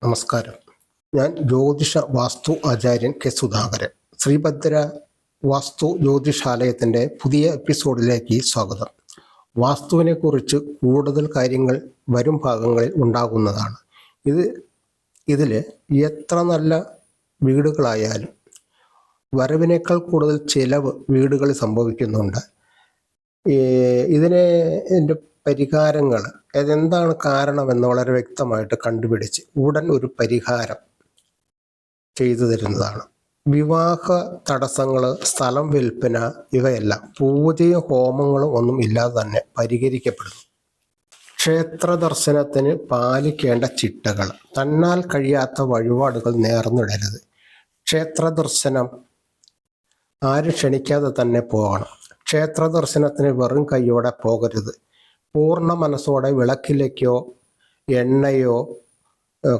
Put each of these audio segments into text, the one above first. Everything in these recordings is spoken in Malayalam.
നമസ്കാരം. ഞാൻ ജ്യോതിഷ വാസ്തു ആചാര്യൻ കെ സുധാകരൻ. ശ്രീഭദ്ര വാസ്തു ജ്യോതിഷാലയത്തിൻ്റെ പുതിയ എപ്പിസോഡിലേക്ക് സ്വാഗതം. വാസ്തുവിനെ കുറിച്ച് കൂടുതൽ കാര്യങ്ങൾ വരും ഭാഗങ്ങളിൽ ഉണ്ടാകുന്നതാണ്. ഇതിൽ എത്ര നല്ല വീടുകളായാലും വരവിനേക്കാൾ കൂടുതൽ ചിലവ് വീടുകളിൽ സംഭവിക്കുന്നുണ്ട്. ഇതിൻ്റെ പരിഹാരങ്ങൾ അതെന്താണ് കാരണമെന്ന് വളരെ വ്യക്തമായിട്ട് കണ്ടുപിടിച്ച് ഉടൻ ഒരു പരിഹാരം ചെയ്തു തരുന്നതാണ്. വിവാഹ തടസ്സങ്ങൾ, സ്ഥലം വിൽപ്പന, ഇവയെല്ലാം പൂജയും ഹോമങ്ങളും ഒന്നും ഇല്ലാതെ തന്നെ പരിഹരിക്കപ്പെടുന്നു. ക്ഷേത്ര ദർശനത്തിന് പാലിക്കേണ്ട ചിട്ടകൾ. തന്നാൽ കഴിയാത്ത വഴിപാടുകൾ നേർന്നിടരുത്. ക്ഷേത്ര ദർശനം ആരും ക്ഷണിക്കാതെ തന്നെ പോകണം. ക്ഷേത്ര ദർശനത്തിന് വെറും കൈയോടെ പോകരുത്. പൂർണ്ണ മനസ്സോടെ വിളക്കിലേക്കോ എണ്ണയോ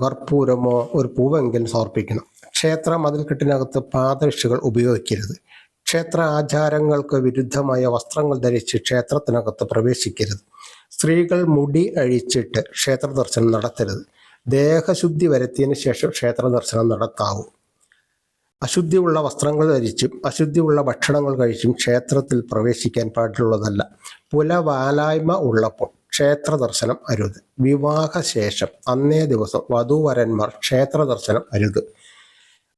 കർപ്പൂരമോ ഒരു പൂവെങ്കിലും സമർപ്പിക്കണം. ക്ഷേത്ര മതിൽക്കെട്ടിനകത്ത് പാദരക്ഷകൾ ഉപയോഗിക്കരുത്. ക്ഷേത്ര ആചാരങ്ങൾക്ക് വിരുദ്ധമായ വസ്ത്രങ്ങൾ ധരിച്ച് ക്ഷേത്രത്തിനകത്ത് പ്രവേശിക്കരുത്. സ്ത്രീകൾ മുടി അഴിച്ചിട്ട് ക്ഷേത്ര ദർശനം നടത്തരുത്. ദേഹശുദ്ധി വരുത്തിയതിന് ശേഷം ക്ഷേത്ര ദർശനം നടത്താവൂ. അശുദ്ധിയുള്ള വസ്ത്രങ്ങൾ ധരിച്ചും അശുദ്ധിയുള്ള ഭക്ഷണങ്ങൾ കഴിച്ചും ക്ഷേത്രത്തിൽ പ്രവേശിക്കാൻ പാടുള്ളതല്ല. പുലവാലായ്മ ഉള്ളപ്പോൾ ക്ഷേത്ര ദർശനം അരുത്. വിവാഹശേഷം അന്നേ ദിവസം വധൂവരന്മാർ ക്ഷേത്ര ദർശനം അരുത്.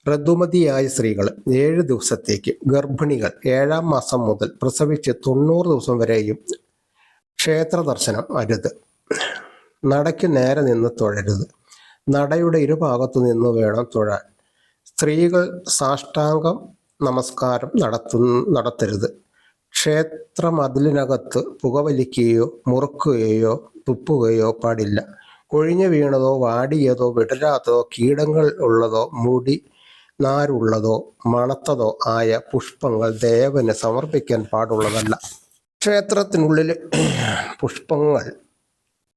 ഋതുമതിയായ സ്ത്രീകൾ 7 ദിവസത്തേക്ക്, ഗർഭിണികൾ 7-ാം മാസം മുതൽ പ്രസവിച്ച് 90 ദിവസം വരെയും ക്ഷേത്ര ദർശനം അരുത്. നടയ്ക്ക് നേരെ നിന്ന് തൊഴരുത്. നടയുടെ ഇരുഭാഗത്തു നിന്ന് വേണം തൊഴാൻ. സ്ത്രീകൾ സാഷ്ടാംഗം നമസ്കാരം നടത്തരുത്. ക്ഷേത്ര മതിലിനകത്ത് പുകവലിക്കുകയോ മുറുക്കുകയോ തുപ്പുകയോ പാടില്ല. കൊഴിഞ്ഞു വീണതോ വാടിയതോ വിടരാത്തതോ കീടങ്ങൾ ഉള്ളതോ മുടി നാരുള്ളതോ മണത്തതോ ആയ പുഷ്പങ്ങൾ ദേവന് സമർപ്പിക്കാൻ പാടുള്ളതല്ല. ക്ഷേത്രത്തിനുള്ളിൽ പുഷ്പങ്ങൾ,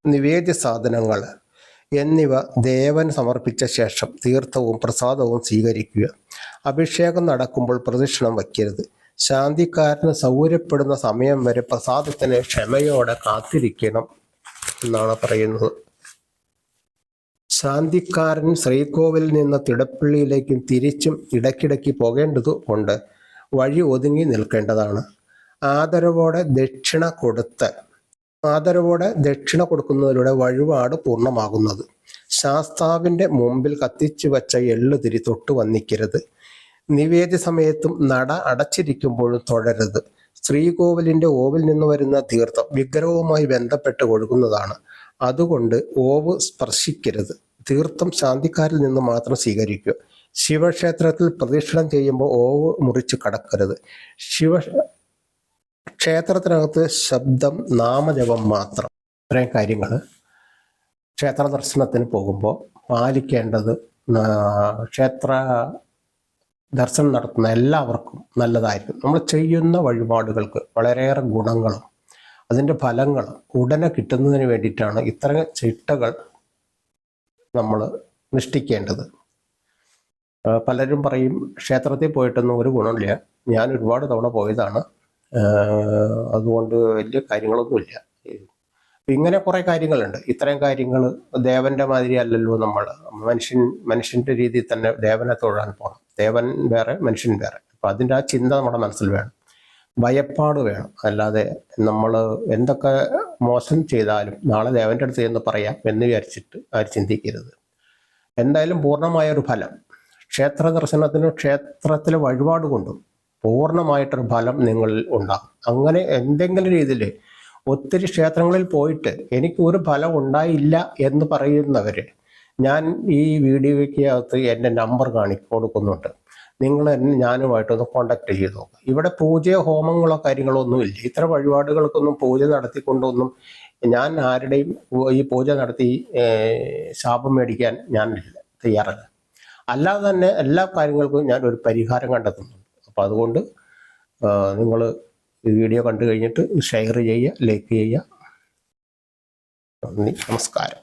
നിവേദ്യ സാധനങ്ങൾ എന്നിവ ദേവൻ സമർപ്പിച്ച ശേഷം തീർത്ഥവും പ്രസാദവും സ്വീകരിക്കുക. അഭിഷേകം നടക്കുമ്പോൾ പ്രദക്ഷിണം വയ്ക്കരുത്. ശാന്തിക്കാരന് സൗകര്യപ്പെടുന്ന സമയം വരെ പ്രസാദത്തിന് ക്ഷമയോടെ കാത്തിരിക്കണം എന്നാണ് പറയുന്നത്. ശാന്തിക്കാരൻ ശ്രീകോവിലിൽ നിന്ന് തിടപ്പള്ളിയിലേക്കും തിരിച്ചും ഇടയ്ക്കിടയ്ക്ക് പോകേണ്ടത് കൊണ്ട് വഴി ഒതുങ്ങി നിൽക്കേണ്ടതാണ്. ആദരവോടെ ദക്ഷിണ കൊടുക്കുന്നതിലൂടെ വഴിപാട് പൂർണ്ണമാകുന്നത്. ശാസ്താവിൻ്റെ മുമ്പിൽ കത്തിച്ചു വച്ച എള്ളുതിരി തൊട്ട് വന്നിക്കരുത്. നിവേദ്യ സമയത്തും നട അടച്ചിരിക്കുമ്പോഴും തൊഴരുത്. ശ്രീകോവിലിൻ്റെ ഓവിൽ നിന്ന് വരുന്ന തീർത്ഥം വിഗ്രഹവുമായി ബന്ധപ്പെട്ട് ഒഴുകുന്നതാണ്. അതുകൊണ്ട് ഓവ് സ്പർശിക്കരുത്. തീർത്ഥം ശാന്തിക്കാരിൽ നിന്ന് മാത്രം സ്വീകരിക്കുക. ശിവക്ഷേത്രത്തിൽ പ്രദക്ഷിണം ചെയ്യുമ്പോൾ ഓവ് മുറിച്ച് കടക്കരുത്. ക്ഷേത്രത്തിനകത്ത് ശബ്ദം, നാമജപം മാത്രം. ഇത്രയും കാര്യങ്ങൾ ക്ഷേത്ര ദർശനത്തിന് പോകുമ്പോൾ പാലിക്കേണ്ടത് ക്ഷേത്ര ദർശനം നടത്തുന്ന എല്ലാവർക്കും നല്ലതായിരിക്കും. നമ്മൾ ചെയ്യുന്ന വഴിപാടുകൾക്ക് വളരെയേറെ ഗുണങ്ങളും അതിൻ്റെ ഫലങ്ങളും ഉടനെ കിട്ടുന്നതിന് വേണ്ടിയിട്ടാണ് ഇത്തരം ചിട്ടകൾ നമ്മൾ നിഷ്ഠിക്കേണ്ടത്. പലരും പറയും ക്ഷേത്രത്തിൽ പോയിട്ടൊന്നും ഒരു ഗുണമില്ല. ഞാൻ ഒരുപാട് തവണ പോയതാണ്, അതുകൊണ്ട് വലിയ കാര്യങ്ങളൊന്നുമില്ല. ഇങ്ങനെ കുറേ കാര്യങ്ങളുണ്ട്. ഇത്തരം കാര്യങ്ങൾ ദേവൻ്റെ മാതിരി അല്ലല്ലോ. നമ്മൾ മനുഷ്യൻ്റെ രീതിയിൽ തന്നെ ദേവനെ തൊഴാൻ പോകണം. ദേവൻ വേറെ, മനുഷ്യൻ വേറെ. അപ്പം അതിൻ്റെ ആ ചിന്ത നമ്മുടെ മനസ്സിൽ വേണം, ഭയപ്പാട് വേണം. അല്ലാതെ നമ്മൾ എന്തൊക്കെ മോശം ചെയ്താലും നാളെ ദേവൻ്റെ അടുത്ത് എന്ന് പറയാം എന്ന് വിചാരിച്ചിട്ട് ആരും ചിന്തിക്കരുത്. എന്തായാലും പൂർണ്ണമായൊരു ഫലം ക്ഷേത്ര ദർശനത്തിനും ക്ഷേത്രത്തിലെ വഴിപാട് കൊണ്ടും പൂർണ്ണമായിട്ടൊരു ഫലം നിങ്ങളിൽ ഉണ്ടാകും. അങ്ങനെ എന്തെങ്കിലും രീതിയിൽ ഒത്തിരി ക്ഷേത്രങ്ങളിൽ പോയിട്ട് എനിക്ക് ഒരു ഫലം ഉണ്ടായില്ല എന്ന് പറയുന്നവർ, ഞാൻ ഈ വീഡിയോയ്ക്കകത്ത് എൻ്റെ നമ്പർ കൊടുക്കുന്നുണ്ട്. നിങ്ങൾ ഞാനുമായിട്ടൊന്ന് കോണ്ടാക്ട് ചെയ്ത് നോക്കുക. ഇവിടെ പൂജയോ ഹോമങ്ങളോ കാര്യങ്ങളോ ഒന്നുമില്ല. ഇത്തരം വഴിപാടുകൾക്കൊന്നും പൂജ നടത്തിക്കൊണ്ടൊന്നും ഞാൻ ആരുടെയും ഈ പൂജ നടത്തി ശാപം മേടിക്കാൻ ഞാൻ തയ്യാറല്ല. അല്ലാതെ തന്നെ എല്ലാ കാര്യങ്ങൾക്കും ഞാൻ ഒരു പരിഹാരം കണ്ടെത്തുന്നുണ്ട്. അപ്പോൾ അതുകൊണ്ട് നിങ്ങൾ ഈ വീഡിയോ കണ്ടു കഴിഞ്ഞിട്ട് ഷെയർ ചെയ്യുക, ലൈക്ക് ചെയ്യുക. നന്ദി, നമസ്കാരം.